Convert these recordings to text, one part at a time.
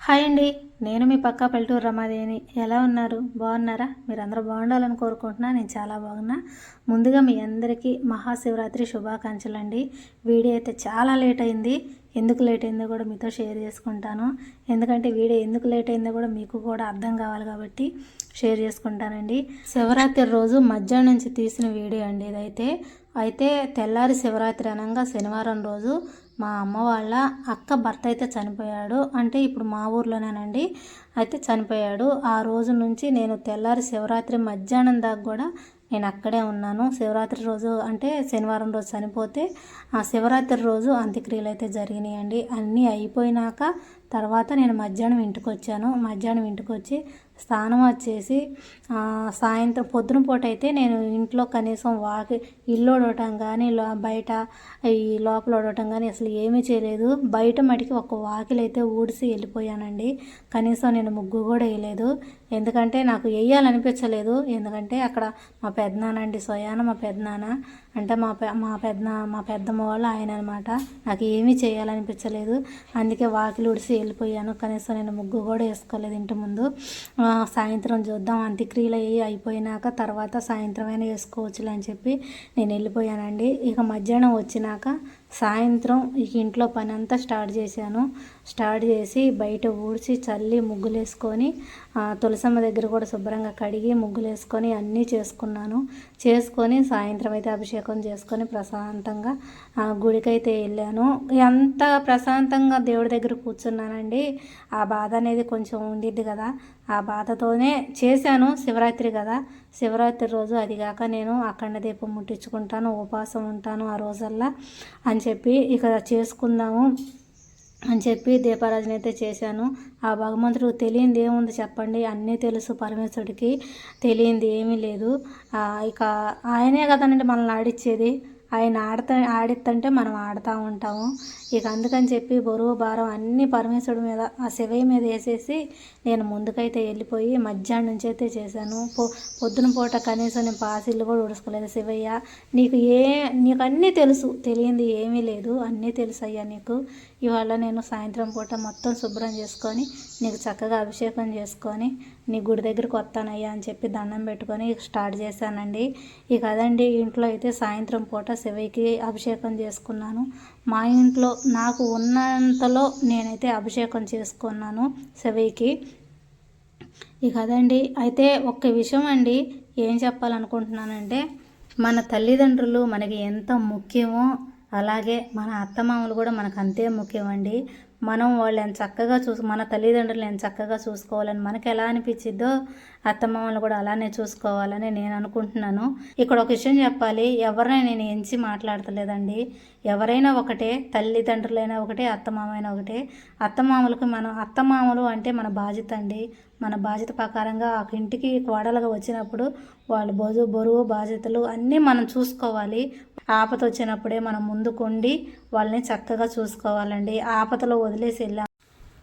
Hi అండి. నేను మీ పక్కా పల్లెటూరు రమాదేవిని. ఎలా ఉన్నారు? బాగున్నారా? మీరందరూ బాగుండాలని కోరుకుంటున్నా. నేను చాలా బాగున్నా. ముందుగా మీ అందరికీ మహాశివరాత్రి శుభాకాంక్షలు అండి. వీడియో అయితే చాలా లేట్ అయింది. ఎందుకు లేట్ అయిందో కూడా మీతో షేర్ చేసుకుంటాను. ఎందుకంటే వీడియో ఎందుకు లేట్ అయిందో కూడా మీకు కూడా అర్థం కావాలి కాబట్టి షేర్ చేసుకుంటానండి. శివరాత్రి రోజు మధ్యాహ్నం నుంచి తీసిన వీడియో అండి అయితే తెల్లారి శివరాత్రి అనగా శనివారం రోజు మా అమ్మ వాళ్ళ అక్క భర్త అయితే చనిపోయాడు. అంటే ఇప్పుడు మా ఊర్లోనేనండి. అయితే చనిపోయాడు. ఆ రోజు నుంచి నేను తెల్లారి శివరాత్రి మధ్యాహ్నం దాకా కూడా నేను అక్కడే ఉన్నాను. శివరాత్రి రోజు అంటే శనివారం రోజు చనిపోతే ఆ శివరాత్రి రోజు అంత్యక్రియలు అయితే జరిగినాయండి. అన్నీ అయిపోయినాక తర్వాత నేను మధ్యాహ్నం ఇంటికి వచ్చాను. మధ్యాహ్నం ఇంటికి వచ్చి స్నానం వచ్చేసి సాయంత్రం పొద్దున పూట అయితే నేను ఇంట్లో కనీసం ఇల్లు ఉడవటం కానీ బయట ఈ లోపల ఉడవటం కానీ అసలు ఏమీ చేయలేదు. బయట మటుకి ఒక వాకిలి అయితే ఊడిసి వెళ్ళిపోయానండి. కనీసం నేను ముగ్గు కూడా వేయలేదు. ఎందుకంటే నాకు వేయాలనిపించలేదు. ఎందుకంటే అక్కడ మా పెద్దనాన్న అండి, స్వయాన మా పెద్దనాన్న అంటే మా పెద్దమ్మ వాళ్ళు ఆయన అనమాట. నాకు ఏమీ చేయాలనిపించలేదు. అందుకే వాకిలి ఉడిసి వెళ్ళిపోయాను. కనీసం నేను ముగ్గు కూడా వేసుకోలేదు ఇంటి ముందు. సాయంత్రం చూద్దాం, అంత్యక్రియలు అయిపోయినాక తర్వాత సాయంత్రం అయినా వేసుకోవచ్చులే అని చెప్పి నేను వెళ్ళిపోయానండి. ఇక మధ్యాహ్నం వచ్చినాక సాయంత్రం ఇక ఇంట్లో పని అంతా స్టార్ట్ చేసి బయట ఊడ్చి చల్లి ముగ్గులు వేసుకొని తులసమ్మ దగ్గర కూడా శుభ్రంగా కడిగి ముగ్గులు వేసుకొని అన్నీ చేసుకొని సాయంత్రం అయితే అభిషేకం చేసుకొని ప్రశాంతంగా గుడికైతే వెళ్ళాను. ఎంత ప్రశాంతంగా దేవుడి దగ్గర కూర్చున్నానండి. ఆ బాధ అనేది కొంచెం ఉండిద్ది కదా, ఆ బాధతోనే చేశాను. శివరాత్రి కదా, శివరాత్రి రోజు అది కాక నేను అఖండ దీపం ముట్టించుకుంటాను, ఉపవాసం ఉంటాను ఆ రోజల్లా అని చెప్పి ఇక చేసుకుందాము అని చెప్పి దీపారాజన అయితే చేశాను. ఆ భగవంతుడు తెలియంది ఏముంది చెప్పండి, అన్నీ తెలుసు. పరమేశ్వరుడికి తెలియంది ఏమీ లేదు. ఇక ఆయనే కదనండి మనల్ని ఆడిచ్చేది. ఆయన ఆడిస్తుంటే మనం ఆడుతూ ఉంటాము. ఇక అందుకని చెప్పి బరువు భారం అన్నీ పరమేశ్వరుడి మీద, ఆ శివయ్య మీద వేసేసి నేను ముందుకైతే వెళ్ళిపోయి మధ్యాహ్నం నుంచి అయితే చేశాను. పొద్దున పూట కనీసం నేను పాసిళ్ళు కూడా ఉడుచుకోలేదు. శివయ్య నీకు అన్నీ తెలుసు, తెలియంది ఏమీ లేదు, అన్నీ తెలుసు అయ్యా నీకు. ఇవాళ నేను సాయంత్రం పూట మొత్తం శుభ్రం చేసుకొని నీకు చక్కగా అభిషేకం చేసుకొని నీ గుడి దగ్గరికి వస్తానయ్యా అని చెప్పి దండం పెట్టుకొని స్టార్ట్ చేశానండి. ఇక అదండి, ఇంట్లో అయితే సాయంత్రం పూట శివయ్యకి అభిషేకం చేసుకున్నాను. మా ఇంట్లో నాకు ఉన్నంతలో నేనైతే అభిషేకం చేసుకున్నాను శివయ్యకి. ఇక అదండి. అయితే ఒక్క విషయం అండి ఏం చెప్పాలనుకుంటున్నానంటే, మన తల్లిదండ్రులు మనకి ఎంత ముఖ్యమో అలాగే మన అత్తమామలు కూడా మనకు అంతే ముఖ్యమండి. మనం వాళ్ళు ఎంత చక్కగా మన తల్లిదండ్రులు ఎంత చక్కగా చూసుకోవాలని మనకు ఎలా అనిపించిద్దో అత్తమామలు కూడా అలానే చూసుకోవాలని నేను అనుకుంటున్నాను. ఇక్కడ ఒక విషయం చెప్పాలి, ఎవరైనా నేను ఎంచి మాట్లాడతలేదండి. ఎవరైనా ఒకటే, తల్లిదండ్రులైనా ఒకటే, అత్తమామైనా ఒకటే. అత్తమామలు అంటే మన బాధ్యత అండి. మన బాధ్యత ప్రకారంగా ఆ ఇంటికి కోడలుగా వచ్చినప్పుడు వాళ్ళు బరువు బాధ్యతలు అన్నీ మనం చూసుకోవాలి. ఆపద వచ్చినప్పుడే మనం ముందుకుండి వాళ్ళని చక్కగా చూసుకోవాలండి. ఆపదలో వదిలేసి వెళ్ళాం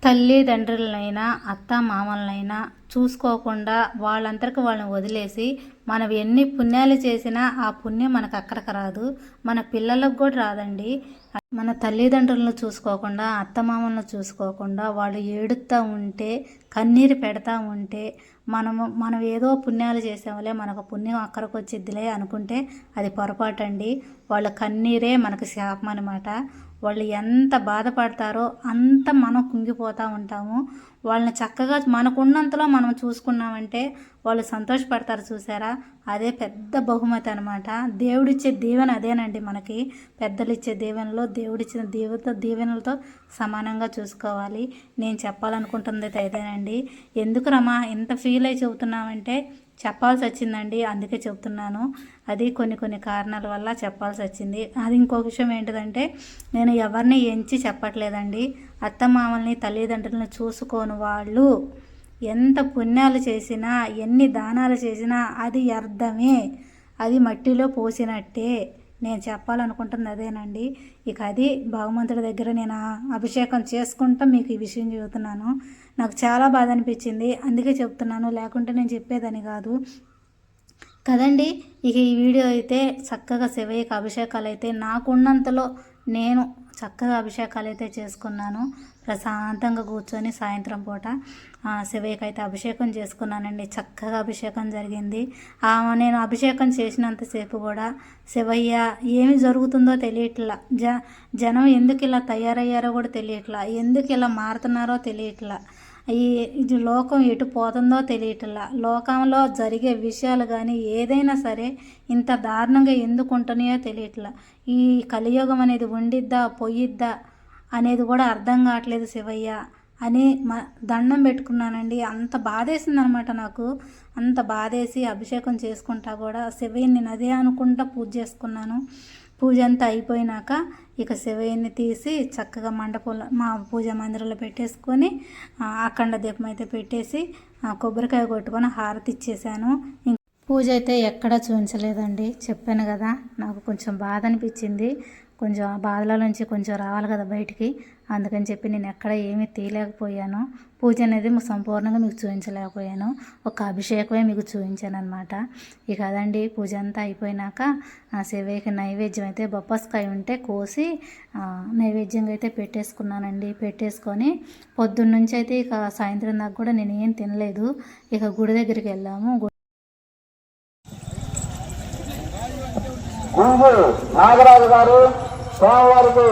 తల్లిదండ్రులనైనా అత్త మామలనైనా చూసుకోకుండా వాళ్ళంతరికి వాళ్ళని వదిలేసి మనం ఎన్ని పుణ్యాలు చేసినా ఆ పుణ్యం మనకు అక్కడికి రాదు, మన పిల్లలకు కూడా రాదండి. మన తల్లిదండ్రులను చూసుకోకుండా అత్తమామలను చూసుకోకుండా వాళ్ళు ఏడుస్తూ ఉంటే, కన్నీరు పెడతా ఉంటే మనం ఏదో పుణ్యాలు చేసాములే, మనకు పుణ్యం అక్కడికి వచ్చిద్దిలే అనుకుంటే అది పొరపాటు అండి. వాళ్ళ కన్నీరే మనకు శాపం అనమాట. వాళ్ళు ఎంత బాధపడతారో అంత మనం కుంగిపోతూ ఉంటాము. వాళ్ళని చక్కగా మనకున్నంతలో మనం చూసుకున్నామంటే వాళ్ళు సంతోషపడతారు. చూసారా, అదే పెద్ద బహుమతి అనమాట. దేవుడిచ్చే దీవెన అదేనండి. మనకి పెద్దలు ఇచ్చే దీవెనలో దేవుడిచ్చిన దీవెనలతో సమానంగా చూసుకోవాలి. నేను చెప్పాలనుకుంటుంది అదేనండి. ఎందుకు రమా ఇంత ఫీల్ అయి చెబుతున్నామంటే చెప్పాల్సి వచ్చిందండి, అందుకే చెప్తున్నాను. అది కొన్ని కారణాల వల్ల చెప్పాల్సి వచ్చింది. అది ఇంకొక విషయం ఏంటిదంటే, నేను ఎవరిని ఎంచి చెప్పట్లేదండి. అత్తమామల్ని తల్లిదండ్రులని చూసుకోని వాళ్ళు ఎంత పుణ్యాలు చేసినా ఎన్ని దానాలు చేసినా అది అర్థమే, అది మట్టిలో పోసినట్టే. నేను చెప్పాలనుకుంటుంది అదేనండి. ఇక అది భగవంతుడి దగ్గర నేను అభిషేకం చేసుకుంటా మీకు ఈ విషయం చెబుతున్నాను. నాకు చాలా బాధ అనిపించింది, అందుకే చెప్తున్నాను, లేకుంటే నేను చెప్పేదని కాదు కదండి. ఇక ఈ వీడియో అయితే చక్కగా శివయ్యకి అభిషేకాలు అయితే నాకున్నంతలో నేను చక్కగా అభిషేకాలు అయితే చేసుకున్నాను. ప్రశాంతంగా కూర్చొని సాయంత్రం పూట శివయ్యకి అయితే అభిషేకం చేసుకున్నానండి. చక్కగా అభిషేకం జరిగింది. నేను అభిషేకం చేసినంతసేపు కూడా శివయ్య ఏమి జరుగుతుందో తెలియట్లా, జనం ఎందుకు ఇలా తయారయ్యారో కూడా తెలియట్లా, ఎందుకు ఇలా మారుతున్నారో తెలియట్లా, ఇది లోకం ఎటు పోతుందో తెలియట్లా, లోకంలో జరిగే విషయాలు కానీ ఏదైనా సరే ఇంత దారుణంగా ఎందుకు ఉంటున్నాయో తెలియట్లా, ఈ కలియుగం అనేది ఉండిద్దా పొయ్యిద్దా అనేది కూడా అర్థం కావట్లేదు శివయ్య అని దండం పెట్టుకున్నానండి. అంత బాధేసింది అనమాట నాకు. అంత బాధేసి అభిషేకం చేసుకుంటా కూడా శివయ్యని నేను అదే అనుకుంటా పూజ చేసుకున్నాను. పూజ అంతా అయిపోయినాక ఇక శివయ్యని తీసి చక్కగా మండపంలో మా పూజ మందిరంలో పెట్టేసుకొని అఖండ దీపం అయితే పెట్టేసి కొబ్బరికాయ కొట్టుకొని హారతి ఇచ్చేసాను. పూజ అయితే ఎక్కడా చూపించలేదండి. చెప్పాను కదా, నాకు కొంచెం బాధ అనిపించింది. కొంచెం ఆ బాధల నుంచి కొంచెం రావాలి కదా బయటికి, అందుకని చెప్పి నేను ఎక్కడ ఏమీ తీయలేకపోయాను. పూజ అనేది సంపూర్ణంగా మీకు చూపించలేకపోయాను. ఒక అభిషేకమే మీకు చూపించాను అనమాట. ఇక అదండి, పూజ అంతా అయిపోయినాక శివయ్యకి నైవేద్యం అయితే బొప్పస్కాయ ఉంటే కోసి నైవేద్యంగా అయితే పెట్టేసుకున్నానండి. పెట్టేసుకొని పొద్దున్నుంచి అయితే ఇక సాయంత్రం దాకా కూడా నేను ఏం తినలేదు. ఇక గుడి దగ్గరికి వెళ్ళాము. నాగరాజు గారు స్వామివారికి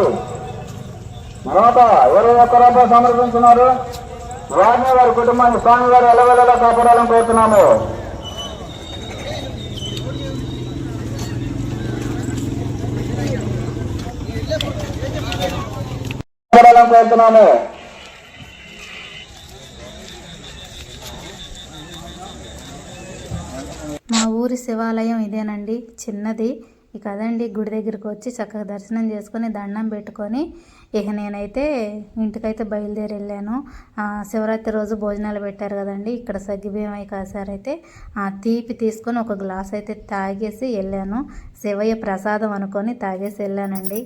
121 రూపాయలు సమర్పించున్నారు. వారిని వారి కుటుంబాన్ని స్వామివారు ఎలవెలలా కాపాడాలని కోరుతున్నాము. మా ఊరి శివాలయం ఇదేనండి, చిన్నది. ఇక అదండి, గుడి దగ్గరికి వచ్చి చక్కగా దర్శనం చేసుకొని దండం పెట్టుకొని ఇక నేనైతే ఇంటికైతే బయలుదేరి వెళ్ళాను. శివరాత్రి రోజు భోజనాలు పెట్టారు కదండి, ఇక్కడ సగ్గిబియ్యం అయి కాసారైతే తీపి తీసుకొని ఒక గ్లాస్ అయితే తాగేసి వెళ్ళాను. శివయ్య ప్రసాదం అనుకొని తాగేసి వెళ్ళానండి.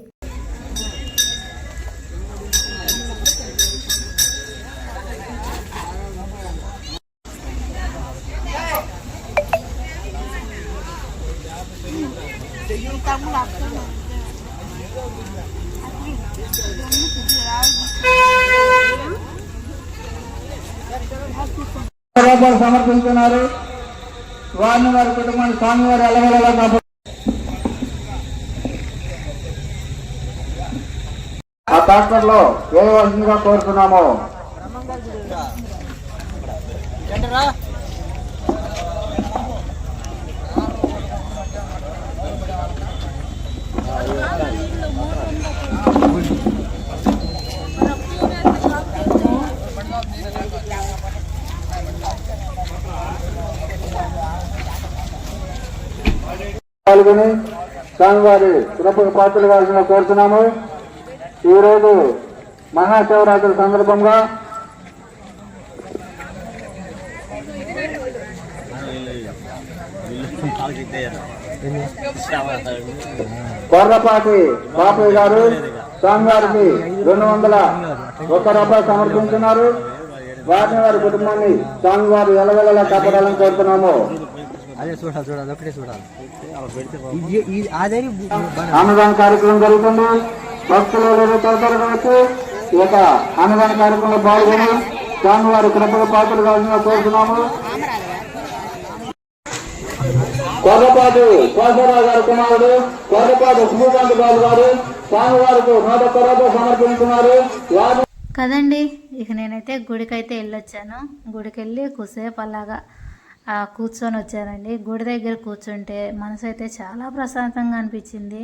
సమర్పించున్నారు. వారిని వారి కుటుంబాన్ని స్వామివారు ఎలవెలలా కాపాడు. ఆ ట్రాక్టర్లో వేయవలసిందిగా కోరుతున్నాము. పాల్గొని స్వామివారి కృపకు పాత్రలు కావాల్సిన కోరుతున్నాము. ఈరోజు మహాశివరాత్రి సందర్భంగా కొర్రపాటి బాపయ్య గారు స్వామివారికి 201 రూపాయలు సమర్పించున్నారు. వారిని వారి కుటుంబాన్ని స్వామివారు ఎలవెలలా కాపాడాలని కోరుతున్నాము. అన్నదాన కార్యక్రమం జరుగుతుంది. భక్తులు తరగతి ఈ యొక్క అన్నదాన కార్యక్రమంలో పాల్గొని స్వామివారి కృపకు పాత్రలు కావాల్సిన కోరుతున్నాము. కొర్రపాటి కోసరావు గారి కుమారుడు కొర్రపాటి శ్రీకాంత్ బాబు గారు స్వామివారికి 101 రూపాయలు సమర్పించున్నారు. కదండి, ఇక నేనైతే గుడికైతే వెళ్ళొచ్చాను. గుడికి వెళ్ళి కొద్దిసేపు అలాగా కూర్చొని వచ్చానండి. గుడి దగ్గర కూర్చుంటే మనసు అయితే చాలా ప్రశాంతంగా అనిపించింది.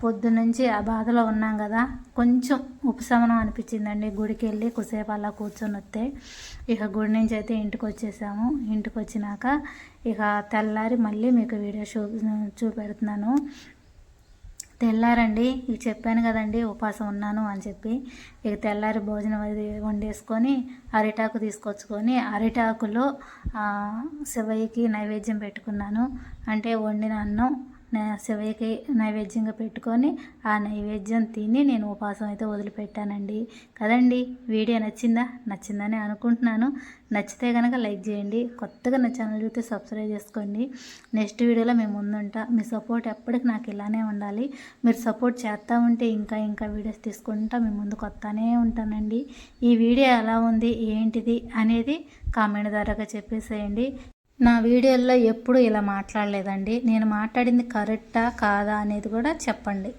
పొద్దున్నుంచి ఆ బాధలో ఉన్నాం కదా, కొంచెం ఉపశమనం అనిపించిందండి. గుడికి వెళ్ళి కొద్దిసేపు అలా కూర్చొని వస్తే ఇక గుడి నుంచి అయితే ఇంటికి వచ్చేసాము. ఇంటికి వచ్చినాక ఇక తెల్లారి మళ్ళీ మీకు వీడియో చూపెడుతున్నాను. తెల్లారండి, ఇక చెప్పాను కదండి ఉపవాసం ఉన్నాను అని చెప్పి. ఇక తెల్లారి భోజనం అది వండేసుకొని అరిటాకు తీసుకొచ్చుకొని అరిటాకులో శివయ్యకి నైవేద్యం పెట్టుకున్నాను. అంటే వండిన అన్నం శివయ్యకి నైవేద్యంగా పెట్టుకొని ఆ నైవేద్యం తిని నేను ఉపవాసం అయితే వదిలిపెట్టానండి కదండి. వీడియో నచ్చిందని అనుకుంటున్నాను. నచ్చితే కనుక లైక్ చేయండి. కొత్తగా నా ఛానల్ చూస్తే సబ్స్క్రైబ్ చేసుకోండి. నెక్స్ట్ వీడియోలో మేము ముందుంటా. మీ సపోర్ట్ ఎప్పటికి నాకు ఇలానే ఉండాలి. మీరు సపోర్ట్ చేస్తూ ఉంటే ఇంకా వీడియోస్ తీసుకుంటా మీ ముందుకు వస్తానే ఉంటానండి. ఈ వీడియో ఎలా ఉంది ఏంటిది అనేది కామెంట్ ద్వారా చెప్పేసేయండి. నా వీడియోల్లో ఎప్పుడు ఇలా మాట్లాడలేదండి. నేను మాట్లాడింది కరెక్టా కాదా అనేది కూడా చెప్పండి.